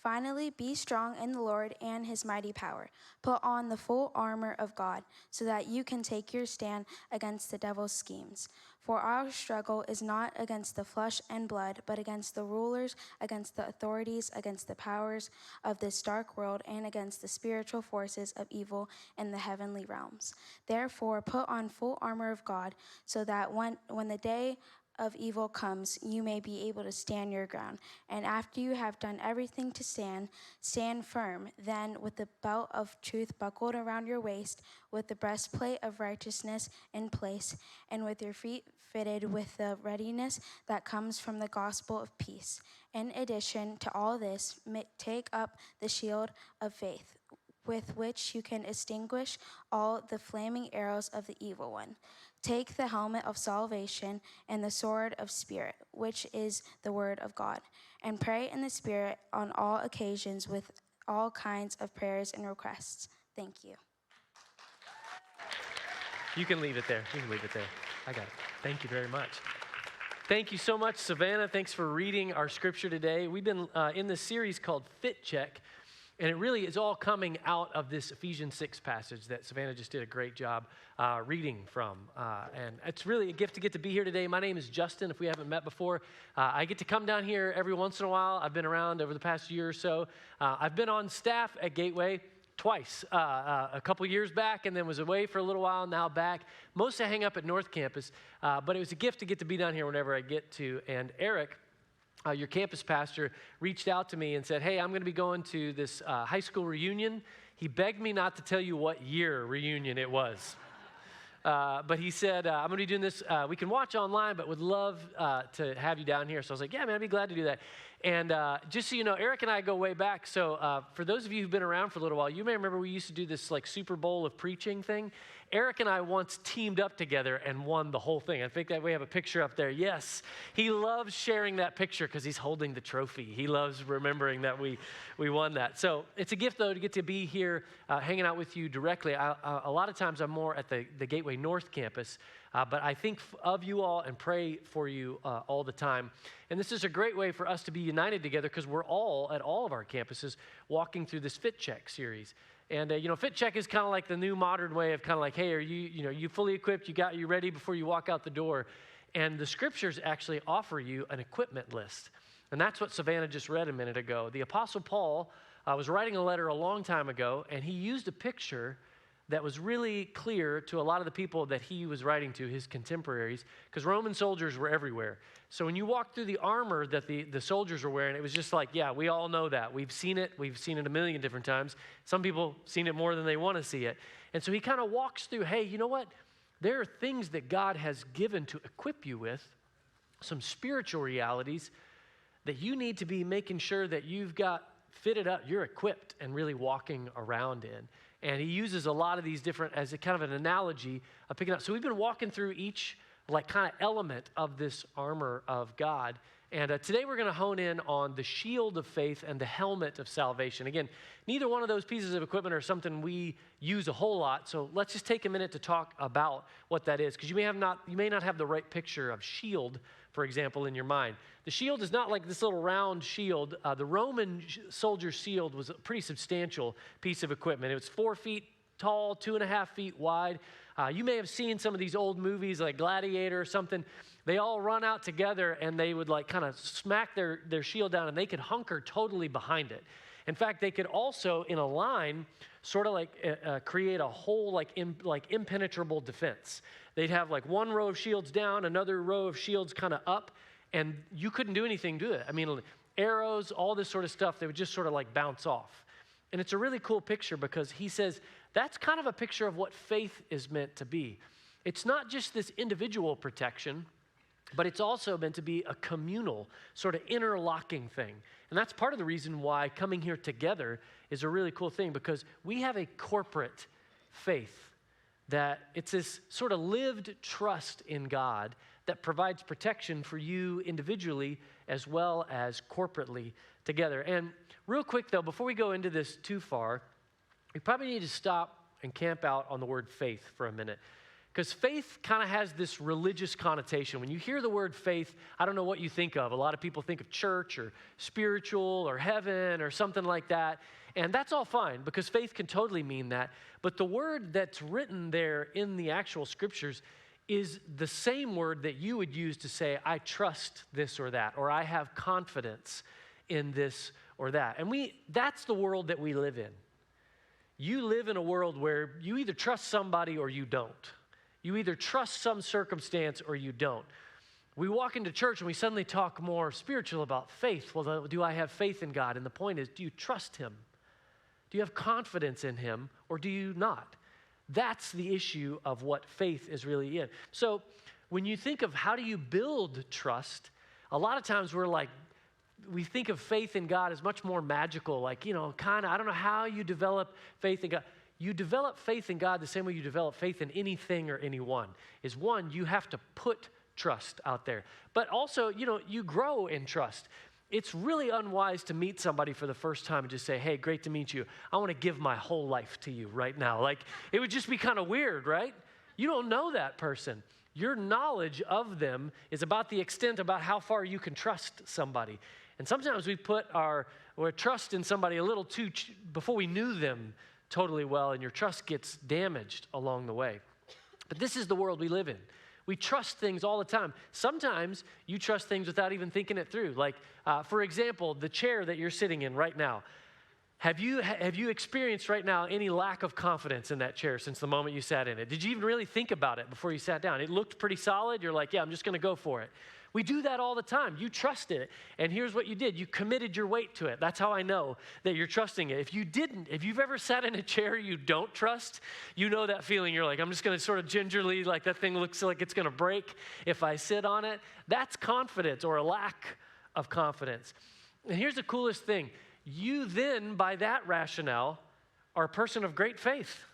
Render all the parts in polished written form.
Finally, be strong in the Lord and his mighty power. Put on the full armor of God, so that you can take your stand against the devil's schemes. For our struggle is not against the flesh and blood, but against the rulers, against the authorities, against the powers of this dark world, and against the spiritual forces of evil in the heavenly realms. Therefore, put on full armor of God, so that when the day of evil comes, you may be able to stand your ground. And after you have done everything to stand, stand firm. Then, with the belt of truth buckled around your waist, with the breastplate of righteousness in place, and with your feet fitted with the readiness that comes from the gospel of peace. In addition to all this, take up the shield of faith, with which you can extinguish all the flaming arrows of the evil one. Take the helmet of salvation and the sword of Spirit, which is the word of God, and pray in the Spirit on all occasions with all kinds of prayers and requests. Thank you. You can leave it there. I got it. Thank you very much. Thank you so much, Savannah. Thanks for reading our scripture today. We've been in this series called Fit Check. And it really is all coming out of this Ephesians 6 passage that Savannah just did a great job reading from. And it's really a gift to get to be here today. My name is Justin, if we haven't met before. I get to come down here every once in a while. I've been around over the past year or so. I've been on staff at Gateway twice, a couple years back, and then was away for a little while, now back. Most I hang up at North Campus, but it was a gift to get to be down here whenever I get to. And Eric, your campus pastor, reached out to me and said, hey, I'm going to be going to this high school reunion. He begged me not to tell you what year reunion it was. But he said, I'm going to be doing this. We can watch online, but would love to have you down here. So I was like, yeah, man, I'd be glad to do that. And just so you know, Eric and I go way back. So for those of you who've been around for a little while, you may remember we used to do this like Super Bowl of preaching thing. Eric and I once teamed up together and won the whole thing. I think that we have a picture up there. Yes, he loves sharing that picture because he's holding the trophy. He loves remembering that we won that. So it's a gift, though, to get to be here hanging out with you directly. A lot of times I'm more at the Gateway North campus, but I think of you all and pray for you all the time. And this is a great way for us to be united together because we're all, at all of our campuses, walking through this Fit Check series. And, Fit Check is kind of like the new modern way of kind of like, hey, are you fully equipped? You ready before you walk out the door? And the scriptures actually offer you an equipment list. And that's what Savannah just read a minute ago. The Apostle Paul was writing a letter a long time ago, and he used a picture that was really clear to a lot of the people that he was writing to, his contemporaries, because Roman soldiers were everywhere. So when you walk through the armor that the soldiers were wearing, it was just like, yeah, we all know that. We've seen it a million different times. Some people have seen it more than they want to see it. And so he kind of walks through, hey, you know what? There are things that God has given to equip you with, some spiritual realities that you need to be making sure that you've got fitted up, you're equipped and really walking around in. And he uses a lot of these different, as a kind of an analogy of picking up. So we've been walking through each like kind of element of this armor of God. And today we're going to hone in on the shield of faith and the helmet of salvation. Again, neither one of those pieces of equipment are something we use a whole lot. So let's just take a minute to talk about what that is, because you may not have the right picture of shield, for example, in your mind. The shield is not like this little round shield. The Roman soldier's shield was a pretty substantial piece of equipment. It was 4 feet tall, 2.5 feet wide. You may have seen some of these old movies like Gladiator or something. They all run out together and they would like kind of smack their shield down and they could hunker totally behind it. In fact, they could also, in a line, sort of like create a whole like impenetrable defense. They'd have like one row of shields down, another row of shields kind of up, and you couldn't do anything to it. I mean, arrows, all this sort of stuff, they would just sort of like bounce off. And it's a really cool picture because he says that's kind of a picture of what faith is meant to be. It's not just this individual protection, but it's also meant to be a communal, sort of interlocking thing. And that's part of the reason why coming here together is a really cool thing, because we have a corporate faith that it's this sort of lived trust in God that provides protection for you individually as well as corporately together. And real quick, though, before we go into this too far, we probably need to stop and camp out on the word faith for a minute. Because faith kind of has this religious connotation. When you hear the word faith, I don't know what you think of. A lot of people think of church or spiritual or heaven or something like that. And that's all fine because faith can totally mean that. But the word that's written there in the actual scriptures is the same word that you would use to say, I trust this or that, or I have confidence in this or that. And that's the world that we live in. You live in a world where you either trust somebody or you don't. You either trust some circumstance or you don't. We walk into church and we suddenly talk more spiritual about faith. Well, do I have faith in God? And the point is, do you trust him? Do you have confidence in him or do you not? That's the issue of what faith is really in. So when you think of how do you build trust, a lot of times we think of faith in God as much more magical, like, I don't know how you develop faith in God. You develop faith in God the same way you develop faith in anything or anyone. Is one, you have to put trust out there. But also, you grow in trust. It's really unwise to meet somebody for the first time and just say, hey, great to meet you. I want to give my whole life to you right now. Like, it would just be kind of weird, right? You don't know that person. Your knowledge of them is about the extent about how far you can trust somebody. And sometimes we put our trust in somebody a little too, before we knew them totally well, and your trust gets damaged along the way. But this is the world we live in. We trust things all the time. Sometimes you trust things without even thinking it through. Like, for example, the chair that you're sitting in right now. Have you experienced right now any lack of confidence in that chair since the moment you sat in it? Did you even really think about it before you sat down? It looked pretty solid. You're like, yeah, I'm just going to go for it. We do that all the time. You trusted it. And here's what you did. You committed your weight to it. That's how I know that you're trusting it. If you've ever sat in a chair you don't trust, you know that feeling. You're like, I'm just going to sort of gingerly, like that thing looks like it's going to break if I sit on it. That's confidence or a lack of confidence. And here's the coolest thing. You then, by that rationale, are a person of great faith.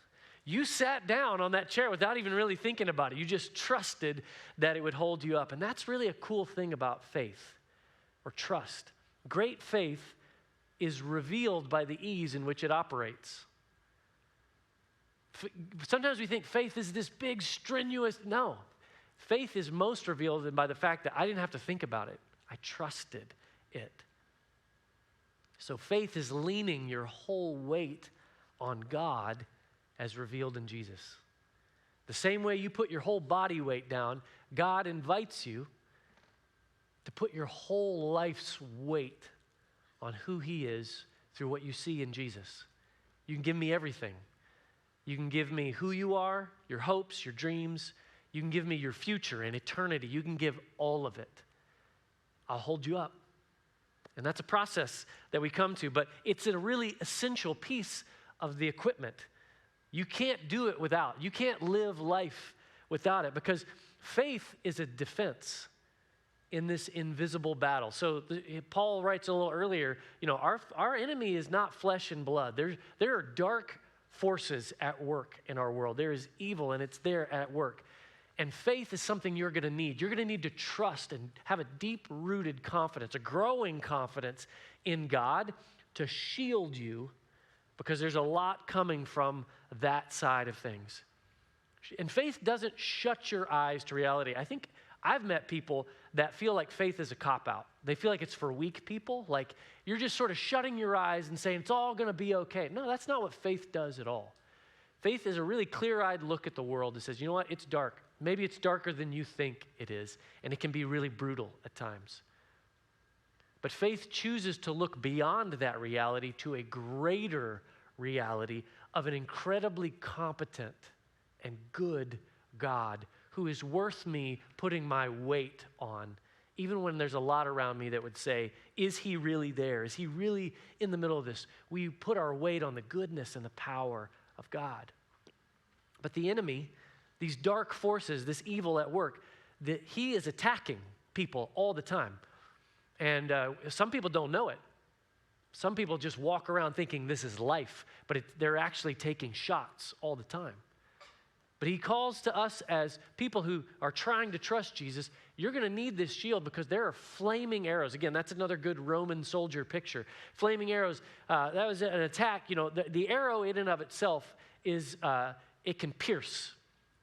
You sat down on that chair without even really thinking about it. You just trusted that it would hold you up. And that's really a cool thing about faith or trust. Great faith is revealed by the ease in which it operates. Sometimes we think faith is this big, strenuous. No. Faith is most revealed by the fact that I didn't have to think about it. I trusted it. So faith is leaning your whole weight on God as revealed in Jesus. The same way you put your whole body weight down, God invites you to put your whole life's weight on who he is through what you see in Jesus. You can give me everything. You can give me who you are, your hopes, your dreams. You can give me your future and eternity. You can give all of it. I'll hold you up. And that's a process that we come to, but it's a really essential piece of the equipment. You can't do it without. You can't live life without it because faith is a defense in this invisible battle. So Paul writes a little earlier, our enemy is not flesh and blood. There are dark forces at work in our world. There is evil and it's there at work. And faith is something you're going to need. You're going to need to trust and have a deep-rooted confidence, a growing confidence in God to shield you because there's a lot coming from that side of things. And faith doesn't shut your eyes to reality. I think I've met people that feel like faith is a cop-out. They feel like it's for weak people, like you're just sort of shutting your eyes and saying it's all going to be okay. No, that's not what faith does at all. Faith is a really clear-eyed look at the world that says, you know what, it's dark. Maybe it's darker than you think it is, and it can be really brutal at times. But faith chooses to look beyond that reality to a greater reality of an incredibly competent and good God who is worth me putting my weight on, even when there's a lot around me that would say, is he really there? Is he really in the middle of this? We put our weight on the goodness and the power of God. But the enemy, these dark forces, this evil at work, that he is attacking people all the time. And some people don't know it. Some people just walk around thinking this is life, but they're actually taking shots all the time. But he calls to us as people who are trying to trust Jesus, you're going to need this shield because there are flaming arrows. Again, that's another good Roman soldier picture. Flaming arrows, that was an attack. The arrow in and of itself is, it can pierce.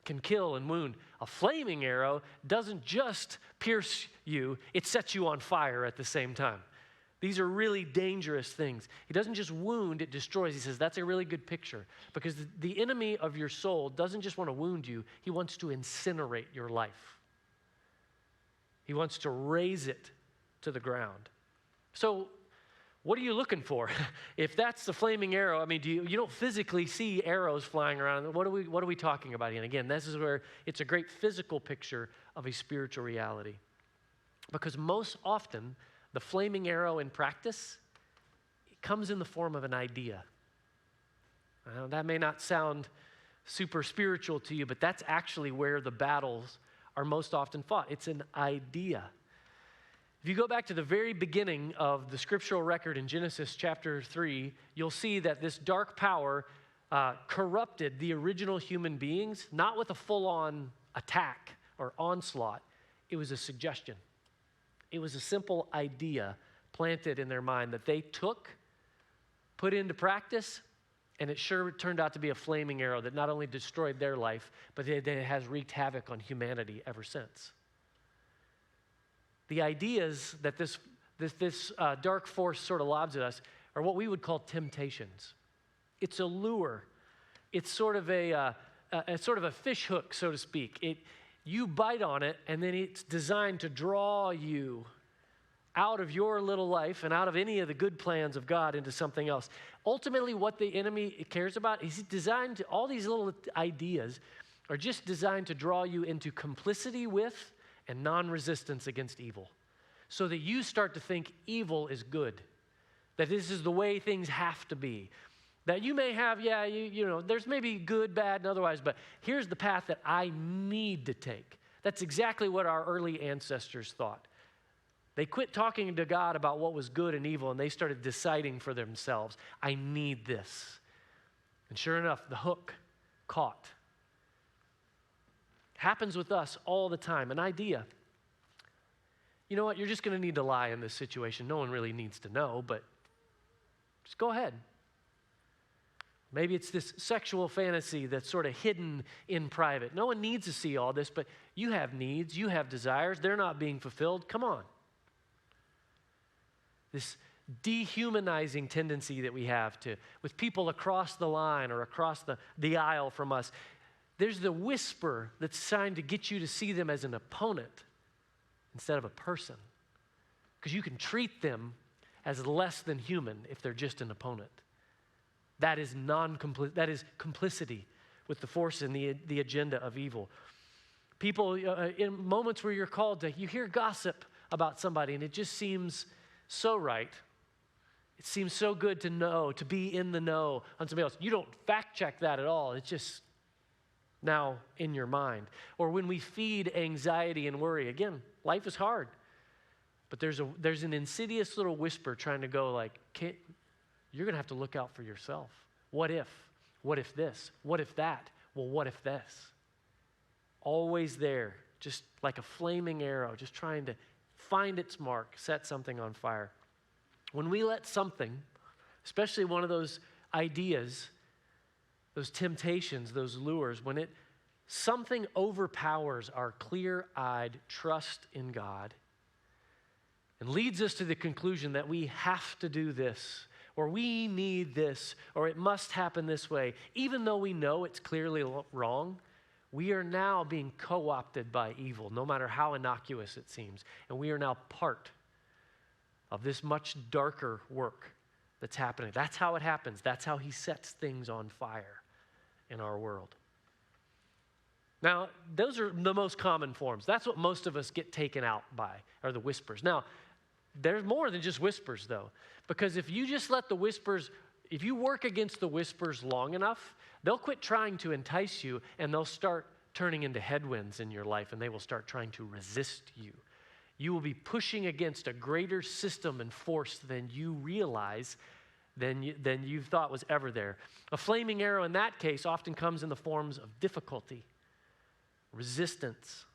can kill and wound. A flaming arrow doesn't just pierce you, it sets you on fire at the same time. These are really dangerous things. It doesn't just wound, it destroys. He says that's a really good picture because the enemy of your soul doesn't just want to wound you, he wants to incinerate your life. He wants to raze it to the ground. So what are you looking for? If that's the flaming arrow, I mean, you don't physically see arrows flying around. What are we talking about? And again, this is where it's a great physical picture of a spiritual reality. Because most often, the flaming arrow in practice, it comes in the form of an idea. That may not sound super spiritual to you, but that's actually where the battles are most often fought. It's an idea. If you go back to the very beginning of the scriptural record in Genesis chapter 3, you'll see that this dark power corrupted the original human beings, not with a full-on attack or onslaught. It was a suggestion. It was a simple idea planted in their mind that they took, put into practice, and it sure turned out to be a flaming arrow that not only destroyed their life, but it has wreaked havoc on humanity ever since. The ideas that this dark force sort of lobs at us are what we would call temptations. It's a lure. It's sort of a fish hook, so to speak. You bite on it, and then it's designed to draw you out of your little life and out of any of the good plans of God into something else. Ultimately, what the enemy cares about is all these little ideas are just designed to draw you into complicity with and non-resistance against evil, so that you start to think evil is good, that this is the way things have to be. That you may have, there's maybe good, bad, and otherwise, but here's the path that I need to take. That's exactly what our early ancestors thought. They quit talking to God about what was good and evil, and they started deciding for themselves, I need this. And sure enough, the hook caught. Happens with us all the time, an idea. You know what, you're just going to need to lie in this situation. No one really needs to know, but just go ahead. Maybe it's this sexual fantasy that's sort of hidden in private. No one needs to see all this, but you have needs, you have desires, they're not being fulfilled. Come on. This dehumanizing tendency that we have with people across the line or across the aisle from us, there's the whisper that's trying to get you to see them as an opponent instead of a person. Because you can treat them as less than human if they're just an opponent. That is complicity with the force and the agenda of evil. People, in moments where you're called you hear gossip about somebody, and it just seems so right. It seems so good to know, to be in the know on somebody else. You don't fact check that at all. It's just now in your mind. Or when we feed anxiety and worry, again, life is hard. But there's an insidious little whisper trying to go like, you're going to have to look out for yourself. What if? What if this? What if that? Well, what if this? Always there, just like a flaming arrow, just trying to find its mark, set something on fire. When we let something, especially one of those ideas, those temptations, those lures, when something overpowers our clear-eyed trust in God and leads us to the conclusion that we have to do this, or we need this, or it must happen this way, even though we know it's clearly wrong, we are now being co-opted by evil, no matter how innocuous it seems. And we are now part of this much darker work that's happening. That's how it happens. That's how he sets things on fire in our world. Now, those are the most common forms. That's what most of us get taken out by, are the whispers. Now, there's more than just whispers, though, because if you just let the whispers, if you work against the whispers long enough, they'll quit trying to entice you, and they'll start turning into headwinds in your life, and they will start trying to resist you. You will be pushing against a greater system and force than you realize, than you thought was ever there. A flaming arrow in that case often comes in the forms of difficulty, resistance,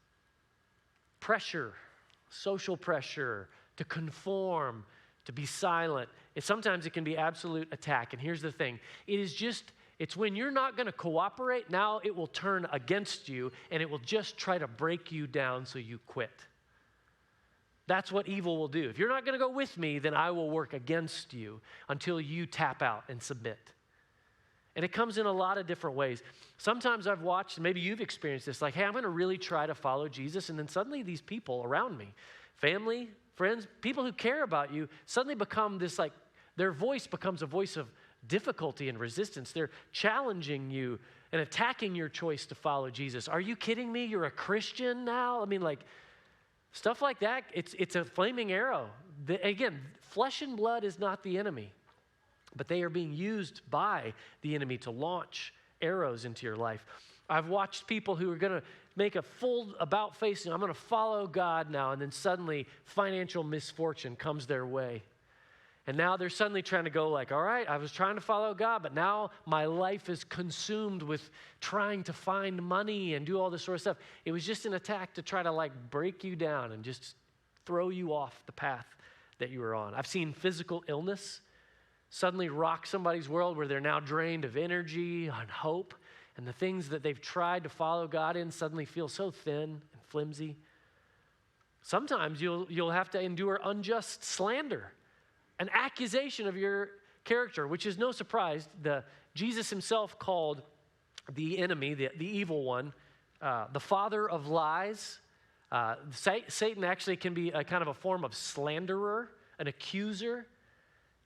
pressure, social pressure, to conform, to be silent. Sometimes it can be absolute attack. And here's the thing. It is just It's when you're not going to cooperate, now it will turn against you and it will just try to break you down so you quit. That's what evil will do. If you're not going to go with me, then I will work against you until you tap out and submit. And it comes in a lot of different ways. Sometimes I've watched, maybe you've experienced this, like, hey, I'm going to really try to follow Jesus, and then suddenly these people around me, family, friends, people who care about you, suddenly become this, like, their voice becomes a voice of difficulty and resistance. They're challenging you and attacking your choice to follow Jesus. Are you kidding me? You're a Christian now? I mean, like, stuff like that, it's a flaming arrow. Again, flesh and blood is not the enemy, but they are being used by the enemy to launch arrows into your life. I've watched people who are going to make a full about face, and I'm going to follow God now, and then suddenly financial misfortune comes their way. And now they're suddenly trying to go like, all right, I was trying to follow God, but now my life is consumed with trying to find money and do all this sort of stuff. It was just an attack to try to like break you down and just throw you off the path that you were on. I've seen physical illness suddenly rock somebody's world where they're now drained of energy and hope, and the things that they've tried to follow God in suddenly feel so thin and flimsy. Sometimes you'll have to endure unjust slander, an accusation of your character, which is no surprise. Jesus himself called the enemy, the evil one, the father of lies. Satan actually can be a kind of a form of slanderer, an accuser.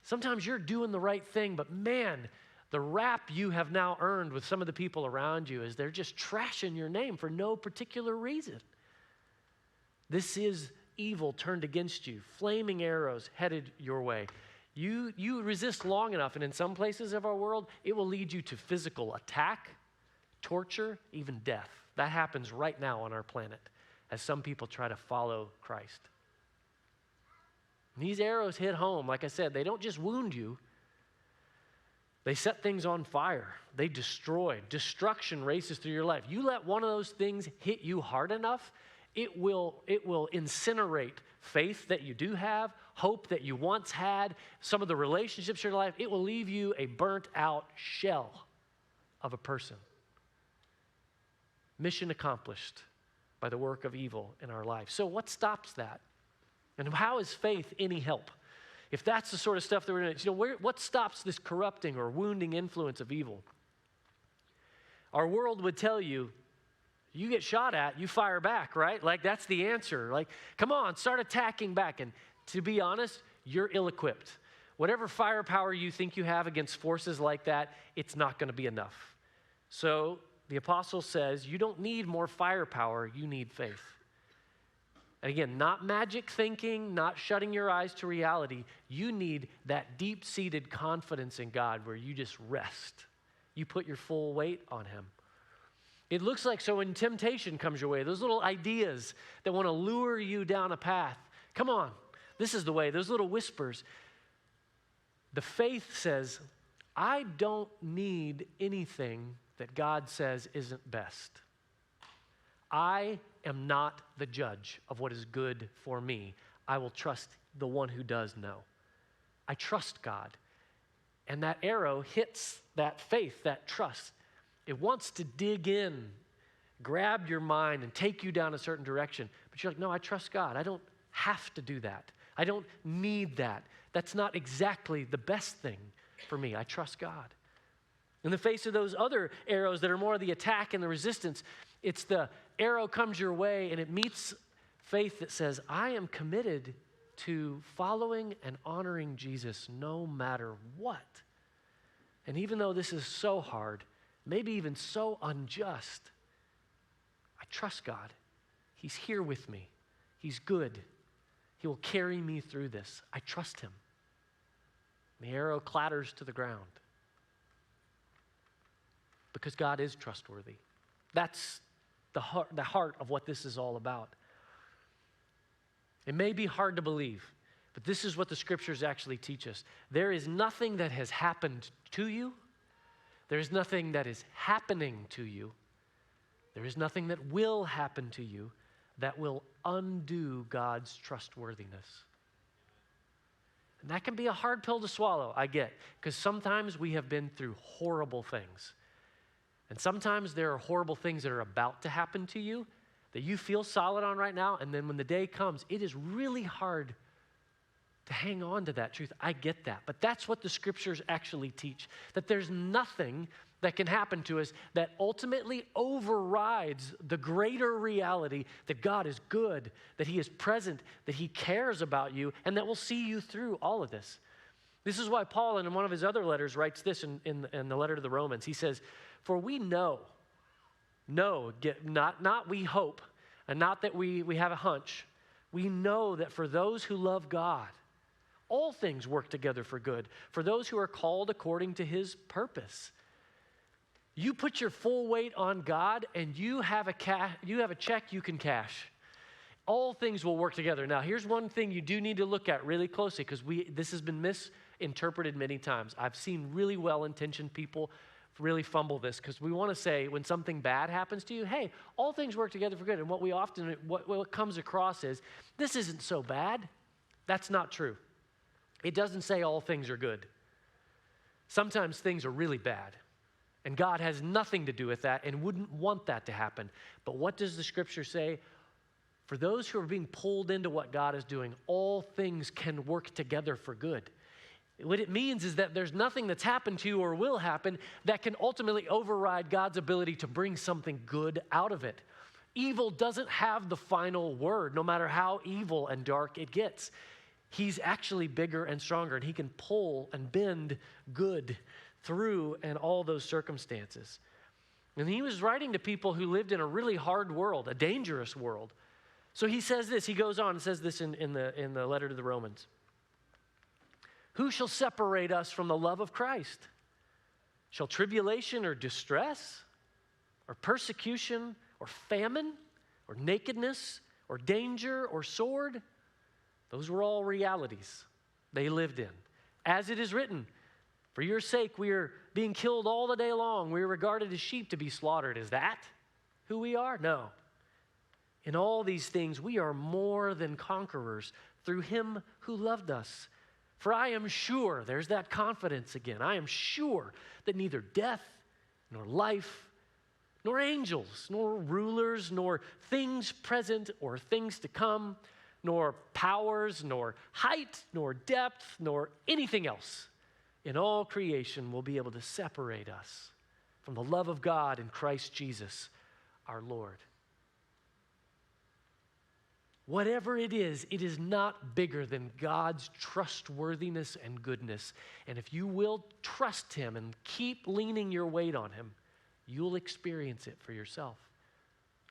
Sometimes you're doing the right thing, but man, the rap you have now earned with some of the people around you is they're just trashing your name for no particular reason. This is evil turned against you, flaming arrows headed your way. You resist long enough, and in some places of our world, it will lead you to physical attack, torture, even death. That happens right now on our planet as some people try to follow Christ. And these arrows hit home. Like I said, they don't just wound you. They set things on fire. They destroy. Destruction races through your life. You let one of those things hit you hard enough, it will incinerate faith that you do have, hope that you once had, some of the relationships in your life. It will leave you a burnt out shell of a person. Mission accomplished by the work of evil in our life. So what stops that? And how is faith any help? If that's the sort of stuff that we're doing, what stops this corrupting or wounding influence of evil? Our world would tell you, you get shot at, you fire back, right? Like that's the answer. Like, come on, start attacking back. And to be honest, you're ill-equipped. Whatever firepower you think you have against forces like that, it's not going to be enough. So the apostle says, you don't need more firepower, you need faith. And again, not magic thinking, not shutting your eyes to reality. You need that deep-seated confidence in God where you just rest. You put your full weight on him. It looks like so when temptation comes your way, those little ideas that want to lure you down a path, come on, this is the way, those little whispers. The faith says, I don't need anything that God says isn't best. I am not the judge of what is good for me. I will trust the one who does know. I trust God. And that arrow hits that faith, that trust. It wants to dig in, grab your mind, and take you down a certain direction. But you're like, no, I trust God. I don't have to do that. I don't need that. That's not exactly the best thing for me. I trust God. In the face of those other arrows that are more the attack and the resistance, it's the arrow comes your way and it meets faith that says, I am committed to following and honoring Jesus no matter what. And even though this is so hard, maybe even so unjust, I trust God. He's here with me. He's good. He will carry me through this. I trust him. The arrow clatters to the ground because God is trustworthy. That's the heart of what this is all about. It may be hard to believe, but this is what the scriptures actually teach us. There is nothing that has happened to you. There is nothing that is happening to you. There is nothing that will happen to you that will undo God's trustworthiness. And that can be a hard pill to swallow, I get, because sometimes we have been through horrible things. And sometimes there are horrible things that are about to happen to you that you feel solid on right now, and then when the day comes, it is really hard to hang on to that truth. I get that. But that's what the scriptures actually teach, that there's nothing that can happen to us that ultimately overrides the greater reality that God is good, that he is present, that he cares about you, and that will see you through all of this. This is why Paul, in one of his other letters, writes this in the letter to the Romans. He says, for we know, not we hope, and not that we have a hunch. We know that for those who love God, all things work together for good, for those who are called according to his purpose. You put your full weight on God, and you have a check you can cash. All things will work together. Now, here's one thing you do need to look at really closely, because this has been misinterpreted many times. I've seen really well-intentioned people really fumble this, because we want to say when something bad happens to you, hey, all things work together for good. And what comes across is, this isn't so bad. That's not true. It doesn't say all things are good. Sometimes things are really bad. And God has nothing to do with that and wouldn't want that to happen. But what does the scripture say? For those who are being pulled into what God is doing, all things can work together for good. What it means is that there's nothing that's happened to you or will happen that can ultimately override God's ability to bring something good out of it. Evil doesn't have the final word, no matter how evil and dark it gets. He's actually bigger and stronger, and he can pull and bend good through and all those circumstances. And he was writing to people who lived in a really hard world, a dangerous world. So he says this, he goes on and says this in the letter to the Romans. Who shall separate us from the love of Christ? Shall tribulation or distress or persecution or famine or nakedness or danger or sword? Those were all realities they lived in. As it is written, for your sake we are being killed all the day long. We are regarded as sheep to be slaughtered. Is that who we are? No. In all these things we are more than conquerors through him who loved us. For I am sure, there's that confidence again, I am sure that neither death, nor life, nor angels, nor rulers, nor things present or things to come, nor powers, nor height, nor depth, nor anything else in all creation will be able to separate us from the love of God in Christ Jesus, our Lord. Whatever it is not bigger than God's trustworthiness and goodness. And if you will trust him and keep leaning your weight on him, you'll experience it for yourself.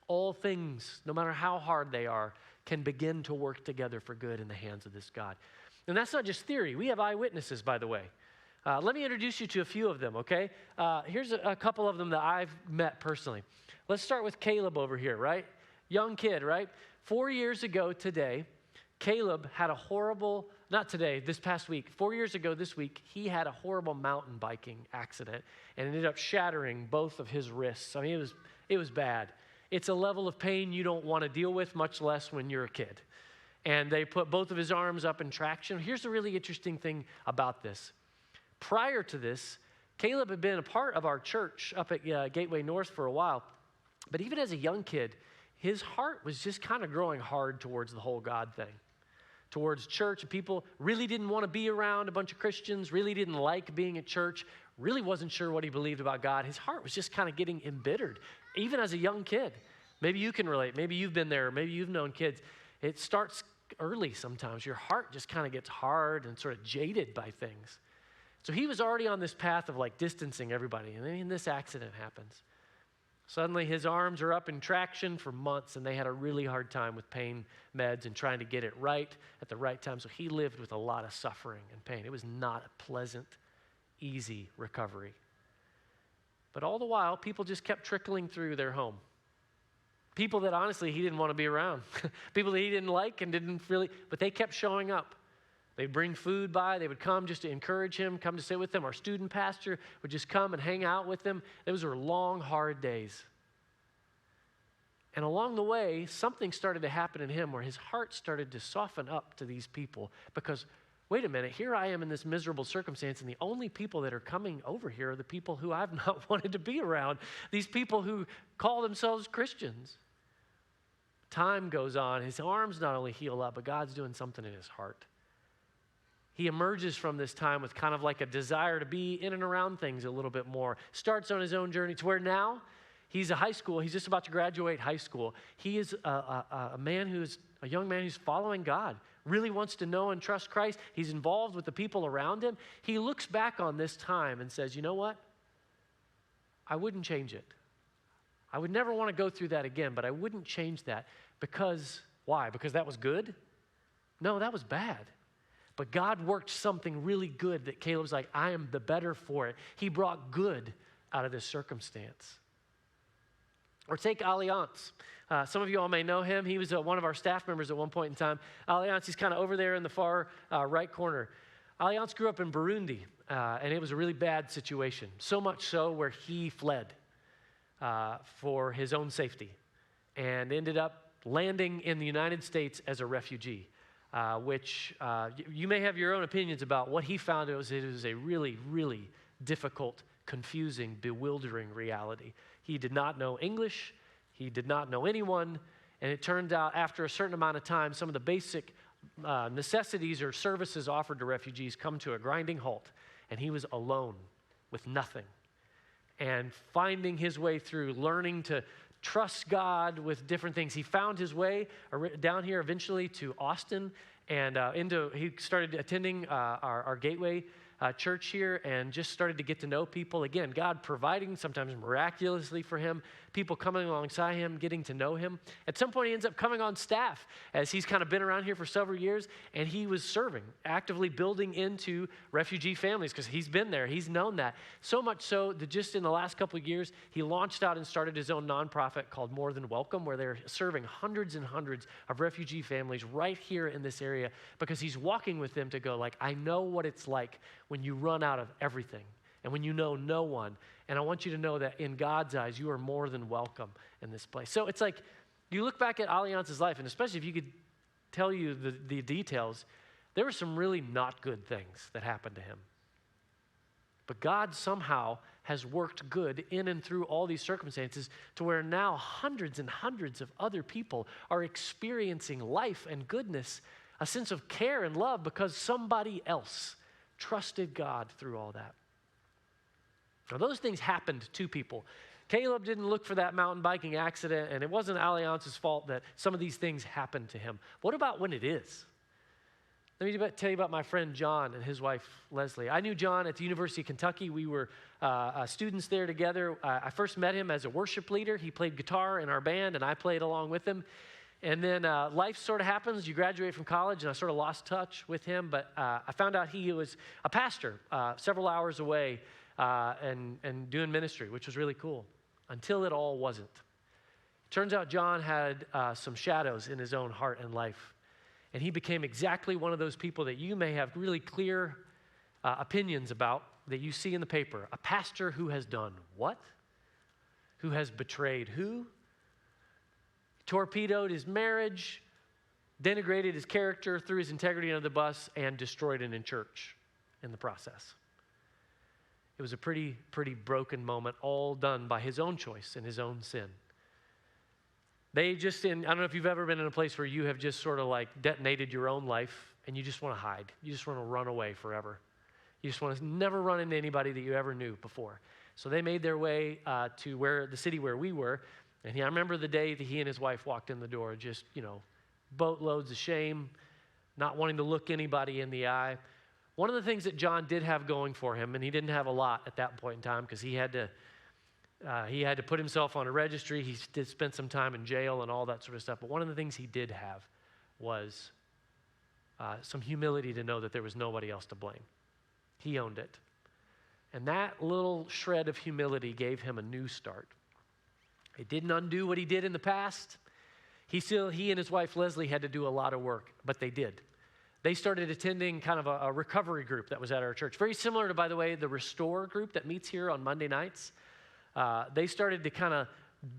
All things, no matter how hard they are, can begin to work together for good in the hands of this God. And that's not just theory. We have eyewitnesses, by the way. Let me introduce you to a few of them, okay? Here's a couple of them that I've met personally. Let's start with Caleb over here, right? Young kid, right? 4 years ago today, Caleb had a horrible, not today, this past week, 4 years ago this week, he had a horrible mountain biking accident and ended up shattering both of his wrists. I mean, it was bad. It's a level of pain you don't want to deal with, much less when you're a kid. And they put both of his arms up in traction. Here's the really interesting thing about this. Prior to this, Caleb had been a part of our church up at Gateway North for a while. But even as a young kid, his heart was just kind of growing hard towards the whole God thing, towards church. People really didn't want to be around a bunch of Christians, really didn't like being at church, really wasn't sure what he believed about God. His heart was just kind of getting embittered, even as a young kid. Maybe you can relate. Maybe you've been there. Maybe you've known kids. It starts early sometimes. Your heart just kind of gets hard and sort of jaded by things. So he was already on this path of like distancing everybody, and then this accident happens. Suddenly his arms are up in traction for months, and they had a really hard time with pain meds and trying to get it right at the right time. So he lived with a lot of suffering and pain. It was not a pleasant, easy recovery. But all the while, people just kept trickling through their home. People that honestly he didn't want to be around. People that he didn't like and didn't really, but they kept showing up. They'd bring food by. They would come just to encourage him, come to sit with him. Our student pastor would just come and hang out with them. Those were long, hard days. And along the way, something started to happen in him where his heart started to soften up to these people because wait a minute, here I am in this miserable circumstance, and the only people that are coming over here are the people who I've not wanted to be around, these people who call themselves Christians. Time goes on. His arms not only heal up, but God's doing something in his heart. He emerges from this time with kind of like a desire to be in and around things a little bit more. Starts on his own journey to where now he's he's just about to graduate high school. He is a young man who's following God, really wants to know and trust Christ. He's involved with the people around him. He looks back on this time and says, you know what? I wouldn't change it. I would never want to go through that again, but I wouldn't change that because, why? Because that was good? No, that was bad. But God worked something really good that Caleb's like, I am the better for it. He brought good out of this circumstance. Or take Alliance. Some of you all may know him. He was one of our staff members at one point in time. Alliance, he's kind of over there in the far right corner. Alliance grew up in Burundi, and it was a really bad situation. So much so where he fled for his own safety and ended up landing in the United States as a refugee. Which you may have your own opinions about what he found. It was a really, really difficult, confusing, bewildering reality. He did not know English. He did not know anyone. And it turned out after a certain amount of time, some of the basic necessities or services offered to refugees come to a grinding halt. And he was alone with nothing. And finding his way through, learning to trust God with different things. He found his way down here eventually to Austin, and he started attending our Gateway church here and just started to get to know people. Again, God providing sometimes miraculously for him, people coming alongside him, getting to know him. At some point, he ends up coming on staff as he's kind of been around here for several years, and he was serving, actively building into refugee families because he's been there. He's known that. So much so that just in the last couple of years, he launched out and started his own nonprofit called More Than Welcome, where they're serving hundreds and hundreds of refugee families right here in this area because he's walking with them to go like, I know what it's like when you run out of everything and when you know no one. And I want you to know that in God's eyes, you are more than welcome in this place. So it's like you look back at Alliance's life, and especially if you could tell you the details, there were some really not good things that happened to him. But God somehow has worked good in and through all these circumstances to where now hundreds and hundreds of other people are experiencing life and goodness, a sense of care and love because somebody else trusted God through all that. Now, those things happened to people. Caleb didn't look for that mountain biking accident, and it wasn't Alliance's fault that some of these things happened to him. What about when it is? Let me tell you about my friend John and his wife, Leslie. I knew John at the University of Kentucky. We were students there together. I first met him as a worship leader. He played guitar in our band, and I played along with him. And then life sort of happens. You graduate from college, and I sort of lost touch with him. But I found out he was a pastor several hours away and doing ministry, which was really cool, until it all wasn't. Turns out John had some shadows in his own heart and life. And he became exactly one of those people that you may have really clear opinions about that you see in the paper. A pastor who has done what? Who has betrayed who? Torpedoed his marriage, denigrated his character, threw his integrity under the bus, and destroyed it in church in the process. It was a pretty broken moment, all done by his own choice and his own sin. I don't know if you've ever been in a place where you have just sort of like detonated your own life and you just want to hide. You just want to run away forever. You just want to never run into anybody that you ever knew before. So they made their way to the city where we were. And I remember the day that he and his wife walked in the door, just, boatloads of shame, not wanting to look anybody in the eye. One of the things that John did have going for him, and he didn't have a lot at that point in time because he had to put himself on a registry. He did spend some time in jail and all that sort of stuff. But one of the things he did have was some humility to know that there was nobody else to blame. He owned it. And that little shred of humility gave him a new start. It didn't undo what he did in the past. He and his wife Leslie had to do a lot of work, but they did. They started attending kind of a recovery group that was at our church. Very similar to, by the way, the Restore group that meets here on Monday nights. They started to kind of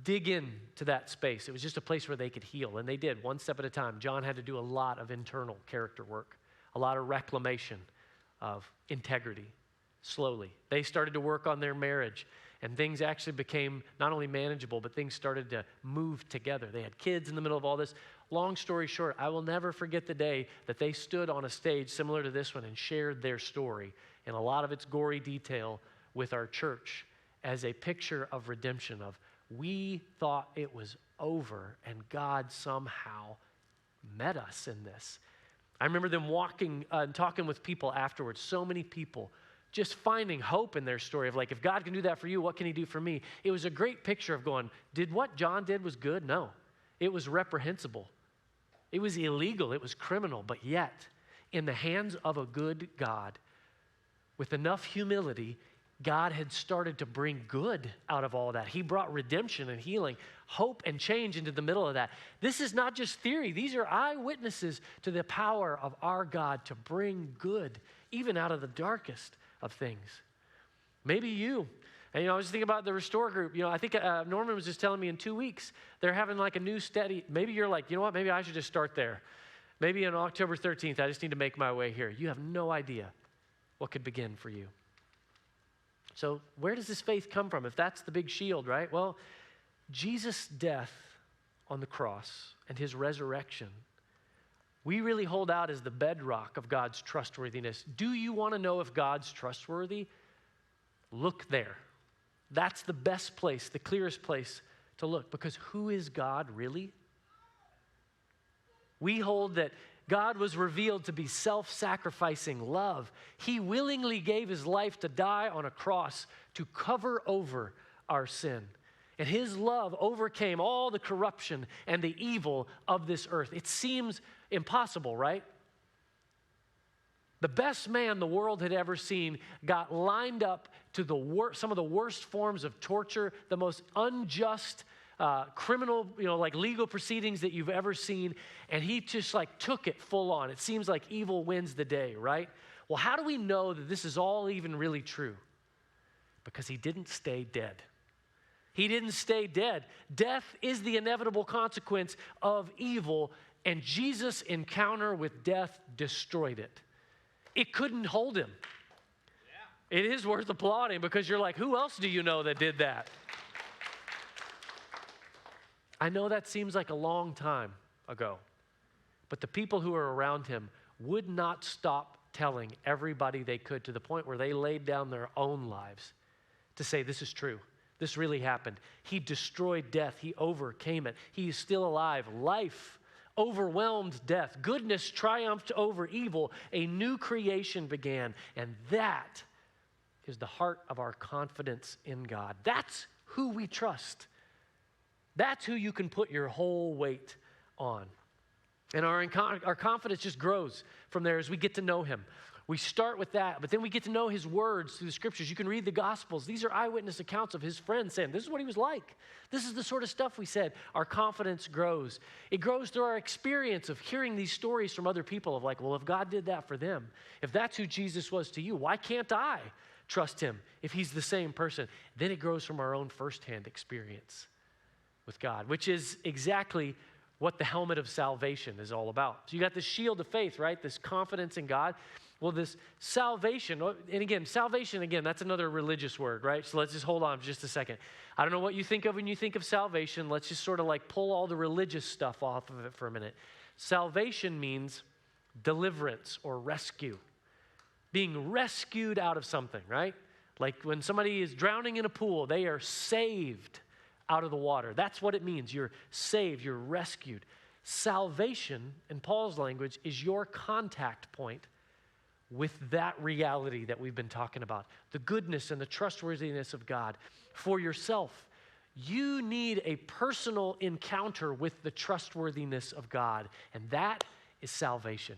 dig into that space. It was just a place where they could heal, and they did, one step at a time. John had to do a lot of internal character work, a a lot of reclamation of integrity slowly. They started to work on their marriage, and things actually became not only manageable, but things started to move together. They had kids in the middle of all this. Long story short, I will never forget the day that they stood on a stage similar to this one and shared their story in a lot of its gory detail with our church as a picture of redemption, of we thought it was over and God somehow met us in this. I remember them walking and talking with people afterwards, so many people just finding hope in their story of like, if God can do that for you, what can he do for me? It was a great picture of going, did what John did was good? No, it was reprehensible. It was illegal. It was criminal. But yet, in the hands of a good God, with enough humility, God had started to bring good out of all that. He brought redemption and healing, hope and change into the middle of that. This is not just theory. These are eyewitnesses to the power of our God to bring good, even out of the darkest of things. Maybe you. And, I was thinking about the Restore group. I think Norman was just telling me in 2 weeks, they're having like a new study. Maybe you're like, you know what, maybe I should just start there. Maybe on October 13th, I just need to make my way here. You have no idea what could begin for you. So where does this faith come from if that's the big shield, right? Well, Jesus' death on the cross and his resurrection, we really hold out as the bedrock of God's trustworthiness. Do you want to know if God's trustworthy? Look there. That's the best place, the clearest place to look, because who is God really? We hold that God was revealed to be self-sacrificing love. He willingly gave his life to die on a cross to cover over our sin. And his love overcame all the corruption and the evil of this earth. It seems impossible, right? The best man the world had ever seen got lined up to some of the worst forms of torture, the most unjust criminal, like legal proceedings that you've ever seen, and he just like took it full on. It seems like evil wins the day, right? Well, how do we know that this is all even really true? Because he didn't stay dead. He didn't stay dead. Death is the inevitable consequence of evil, and Jesus' encounter with death destroyed it. It couldn't hold him. Yeah. It is worth applauding because you're like, who else do you know that did that? I know that seems like a long time ago, but the people who were around him would not stop telling everybody they could, to the point where they laid down their own lives to say, this is true. This really happened. He destroyed death. He overcame it. He is still alive. Life overwhelmed death. Goodness triumphed over evil. A new creation began. And that is the heart of our confidence in God. That's who we trust. That's who you can put your whole weight on. And our confidence just grows from there as we get to know him. We start with that, but then we get to know his words through the scriptures. You can read the Gospels. These are eyewitness accounts of his friends saying, this is what he was like. This is the sort of stuff we said. Our confidence grows. It grows through our experience of hearing these stories from other people of like, well, if God did that for them, if that's who Jesus was to you, why can't I trust him if he's the same person? Then it grows from our own firsthand experience with God, which is exactly what the helmet of salvation is all about. So you got this shield of faith, right? This confidence in God. Well, this salvation, and again, salvation, that's another religious word, right? So let's just hold on for just a second. I don't know what you think of when you think of salvation. Let's just sort of like pull all the religious stuff off of it for a minute. Salvation means deliverance or rescue. Being rescued out of something, right? Like when somebody is drowning in a pool, they are saved out of the water. That's what it means. You're saved, you're rescued. Salvation, in Paul's language, is your contact point with that reality that we've been talking about. The goodness and the trustworthiness of God. For yourself, you need a personal encounter with the trustworthiness of God, and that is salvation.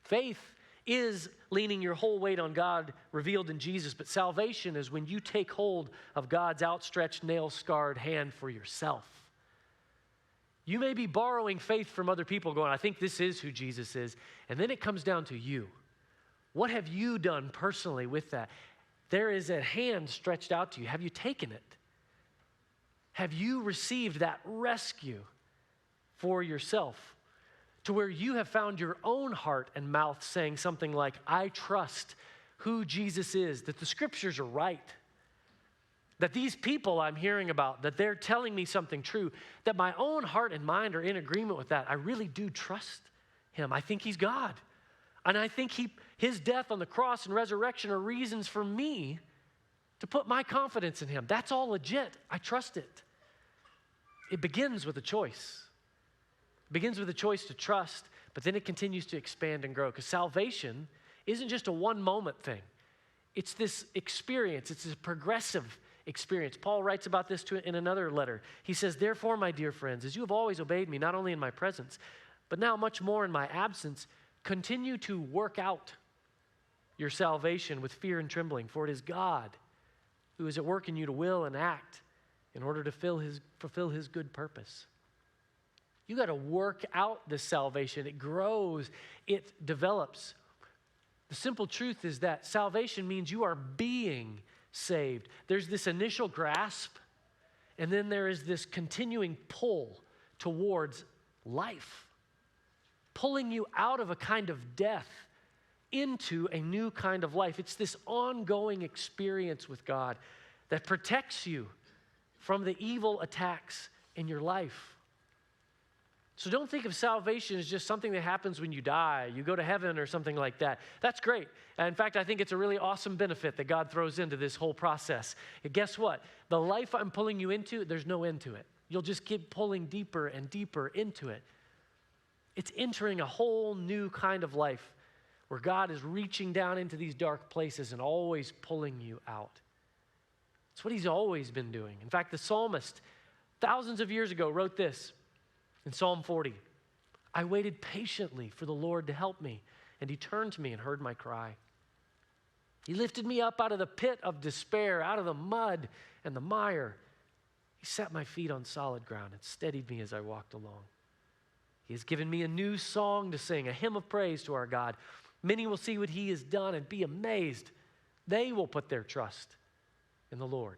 Faith is leaning your whole weight on God revealed in Jesus, but salvation is when you take hold of God's outstretched, nail-scarred hand for yourself. You may be borrowing faith from other people going, I think this is who Jesus is, and then it comes down to you. What have you done personally with that? There is a hand stretched out to you. Have you taken it? Have you received that rescue for yourself? to where you have found your own heart and mouth saying something like, I trust who Jesus is, that the scriptures are right, that these people I'm hearing about, that they're telling me something true, that my own heart and mind are in agreement with that. I really do trust him. I think he's God. And I think his death on the cross and resurrection are reasons for me to put my confidence in him. That's all legit. I trust it. It begins with a choice. It begins with a choice to trust, but then it continues to expand and grow, because salvation isn't just a one-moment thing. It's this experience. It's this progressive experience. Paul writes about this in another letter. He says, therefore, my dear friends, as you have always obeyed me, not only in my presence, but now much more in my absence, continue to work out your salvation with fear and trembling, for it is God who is at work in you to will and act in order to fulfill his good purpose. You got to work out this salvation. It grows, it develops. The simple truth is that salvation means you are being saved. There's this initial grasp, and then there is this continuing pull towards life, pulling you out of a kind of death into a new kind of life. It's this ongoing experience with God that protects you from the evil attacks in your life. So don't think of salvation as just something that happens when you die, you go to heaven or something like that. That's great. And in fact, I think it's a really awesome benefit that God throws into this whole process. And guess what? The life I'm pulling you into, there's no end to it. You'll just keep pulling deeper and deeper into it. It's entering a whole new kind of life where God is reaching down into these dark places and always pulling you out. It's what he's always been doing. In fact, the psalmist, thousands of years ago, wrote this in Psalm 40. I waited patiently for the Lord to help me, and he turned to me and heard my cry. He lifted me up out of the pit of despair, out of the mud and the mire. He set my feet on solid ground and steadied me as I walked along. He has given me a new song to sing, a hymn of praise to our God. Many will see what he has done and be amazed. They will put their trust in the Lord.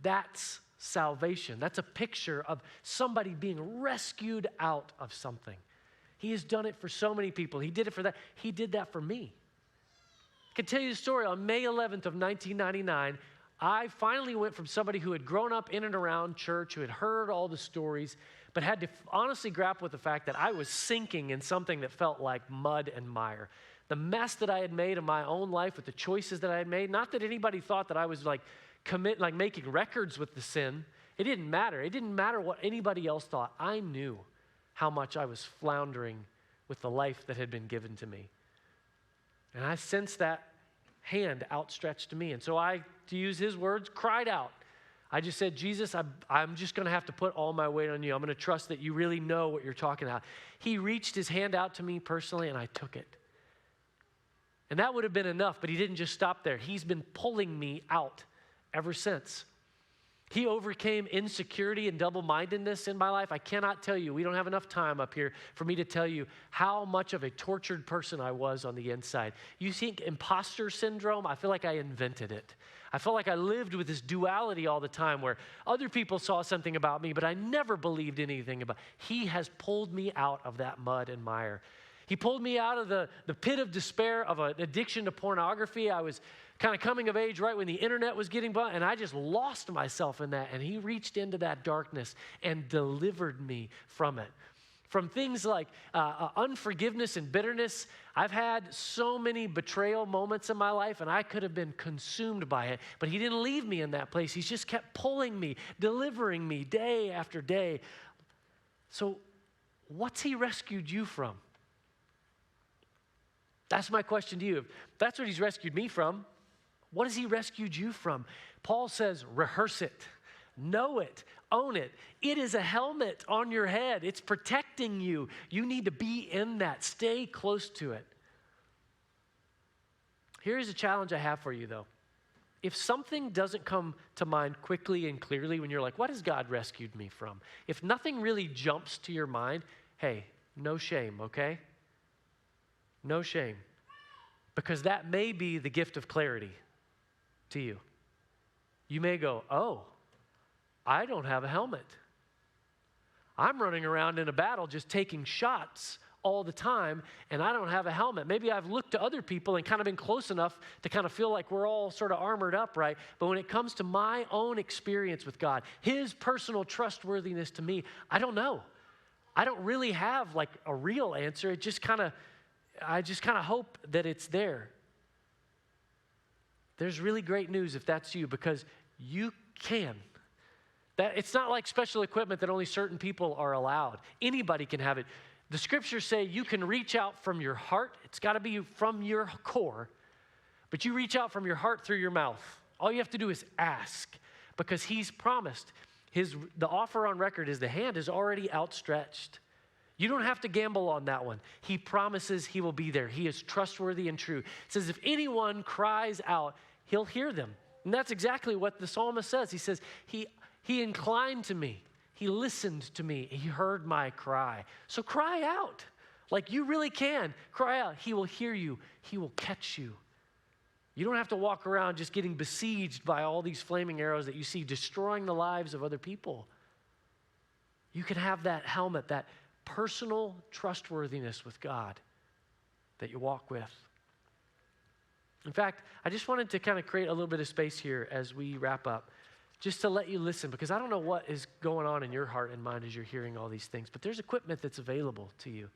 That's salvation. That's a picture of somebody being rescued out of something. He has done it for so many people. He did it for that. He did that for me. I can tell you the story. On May 11th of 1999, I finally went from somebody who had grown up in and around church, who had heard all the stories, but had to honestly grapple with the fact that I was sinking in something that felt like mud and mire. The mess that I had made of my own life with the choices that I had made, not that anybody thought that I was making records with the sin. It didn't matter. It didn't matter what anybody else thought. I knew how much I was floundering with the life that had been given to me. And I sensed that hand outstretched to me. And so I, to use his words, cried out. I just said, Jesus, I'm just going to have to put all my weight on you. I'm going to trust that you really know what you're talking about. He reached his hand out to me personally, and I took it. And that would have been enough, but he didn't just stop there. He's been pulling me out ever since. He overcame insecurity and double-mindedness in my life. I cannot tell you, we don't have enough time up here for me to tell you how much of a tortured person I was on the inside. You think imposter syndrome? I feel like I invented it. I felt like I lived with this duality all the time where other people saw something about me, but I never believed anything about. He has pulled me out of that mud and mire. He pulled me out of the pit of despair of an addiction to pornography. I was kind of coming of age right when the internet was getting bumped, and I just lost myself in that. And he reached into that darkness and delivered me from it. From things like unforgiveness and bitterness. I've had so many betrayal moments in my life, and I could have been consumed by it. But he didn't leave me in that place. He's just kept pulling me, delivering me day after day. So what's he rescued you from? That's my question to you. If that's what he's rescued me from, what has he rescued you from? Paul says, rehearse it, know it, own it. It is a helmet on your head. It's protecting you. You need to be in that. Stay close to it. Here's a challenge I have for you, though. If something doesn't come to mind quickly and clearly when you're like, what has God rescued me from? If nothing really jumps to your mind, hey, no shame, okay? No shame, because that may be the gift of clarity to you. You may go, oh, I don't have a helmet. I'm running around in a battle just taking shots all the time, and I don't have a helmet. Maybe I've looked to other people and kind of been close enough to kind of feel like we're all sort of armored up, right? But when it comes to my own experience with God, his personal trustworthiness to me, I don't know. I don't really have like a real answer. I just kind of hope that it's there. There's really great news if that's you, because you can. That it's not like special equipment that only certain people are allowed. Anybody can have it. The scriptures say you can reach out from your heart. It's got to be from your core. But you reach out from your heart through your mouth. All you have to do is ask, because he's promised. The offer on record is the hand is already outstretched. You don't have to gamble on that one. He promises he will be there. He is trustworthy and true. It says if anyone cries out, he'll hear them. And that's exactly what the psalmist says. He says, he inclined to me. He listened to me. He heard my cry. So cry out. Like you really can. Cry out. He will hear you. He will catch you. You don't have to walk around just getting besieged by all these flaming arrows that you see destroying the lives of other people. You can have that helmet, that personal trustworthiness with God that you walk with. In fact, I just wanted to kind of create a little bit of space here as we wrap up, just to let you listen, because I don't know what is going on in your heart and mind as you're hearing all these things, but there's equipment that's available to you.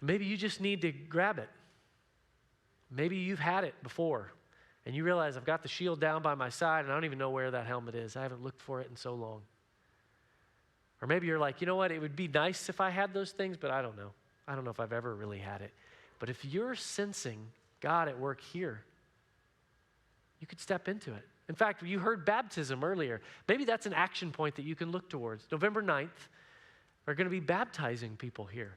Maybe you just need to grab it. Maybe you've had it before, and you realize I've got the shield down by my side, and I don't even know where that helmet is. I haven't looked for it in so long. Or maybe you're like, you know what, it would be nice if I had those things, but I don't know. I don't know if I've ever really had it. But if you're sensing God at work here, you could step into it. In fact, you heard baptism earlier. Maybe that's an action point that you can look towards. November 9th, we're going to be baptizing people here.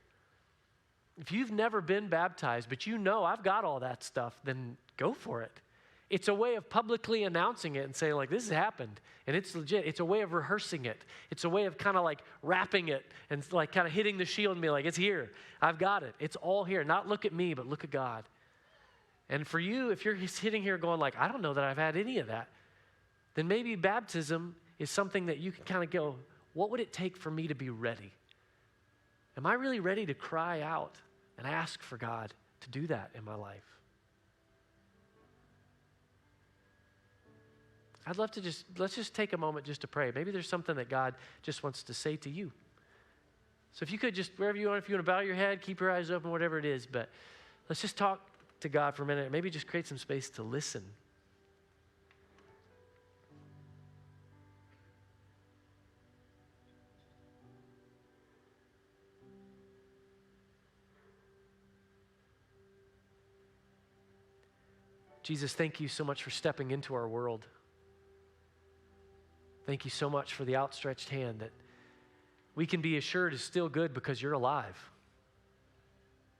If you've never been baptized, but you know I've got all that stuff, then go for it. It's a way of publicly announcing it and saying, like, this has happened, and it's legit. It's a way of rehearsing it. It's a way of kind of like wrapping it and like kind of hitting the shield and be like, it's here. I've got it. It's all here. Not look at me, but look at God. And for you, if you're sitting here going like, I don't know that I've had any of that, then maybe baptism is something that you can kind of go, what would it take for me to be ready? Am I really ready to cry out and ask for God to do that in my life? I'd love to let's just take a moment just to pray. Maybe there's something that God just wants to say to you. So if you could just, wherever you are, if you want to bow your head, keep your eyes open, whatever it is, but let's just talk to God for a minute. Maybe just create some space to listen. Jesus, thank you so much for stepping into our world. Thank you so much for the outstretched hand that we can be assured is still good because you're alive.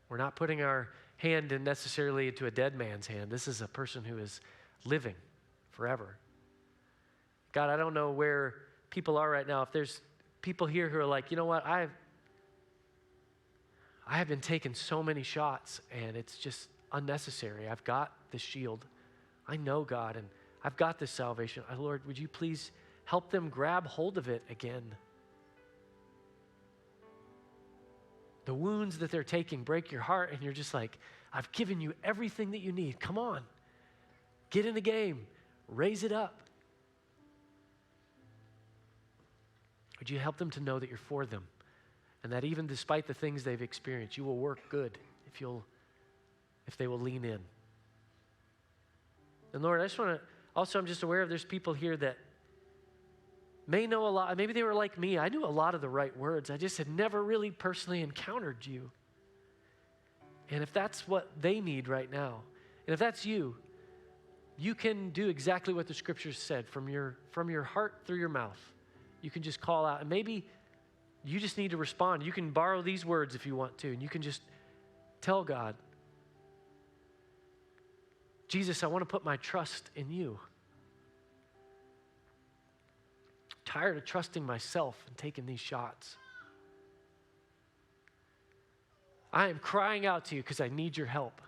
We're not putting our hand in necessarily into a dead man's hand. This is a person who is living forever. God, I don't know where people are right now. If there's people here who are like, you know what, I have been taking so many shots and it's just unnecessary. I've got this shield. I know God and I've got this salvation. Lord, would you please help them grab hold of it again? The wounds that they're taking break your heart and you're just like, I've given you everything that you need. Come on. Get in the game. Raise it up. Would you help them to know that you're for them and that even despite the things they've experienced, you will work good if they will lean in. And Lord, I'm just aware of there's people here that may know a lot. Maybe they were like me. I knew a lot of the right words. I just had never really personally encountered you. And if that's what they need right now, and if that's you, you can do exactly what the scriptures said from your heart through your mouth. You can just call out, and maybe you just need to respond. You can borrow these words if you want to, and you can just tell God, Jesus, I want to put my trust in you. I'm tired of trusting myself and taking these shots. I am crying out to you because I need your help.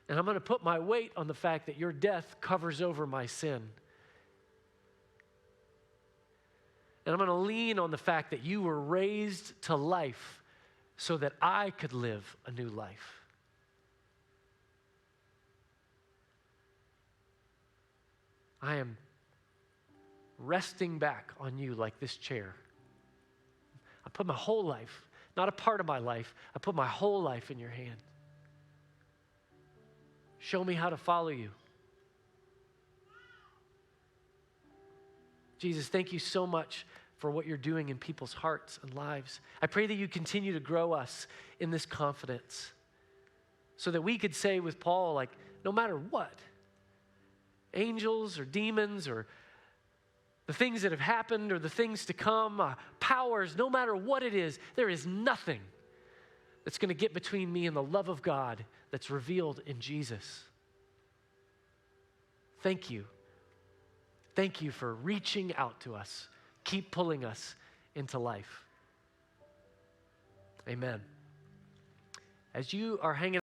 And I'm going to put my weight on the fact that your death covers over my sin. And I'm going to lean on the fact that you were raised to life so that I could live a new life. I am resting back on you like this chair. I put my whole life, not a part of my life, I put my whole life in your hand. Show me how to follow you. Jesus, thank you so much for what you're doing in people's hearts and lives. I pray that you continue to grow us in this confidence so that we could say with Paul, like, no matter what, angels or demons or the things that have happened or the things to come, powers, no matter what it is, there is nothing that's going to get between me and the love of God that's revealed in Jesus. Thank you. Thank you for reaching out to us. Keep pulling us into life. Amen. As you are hanging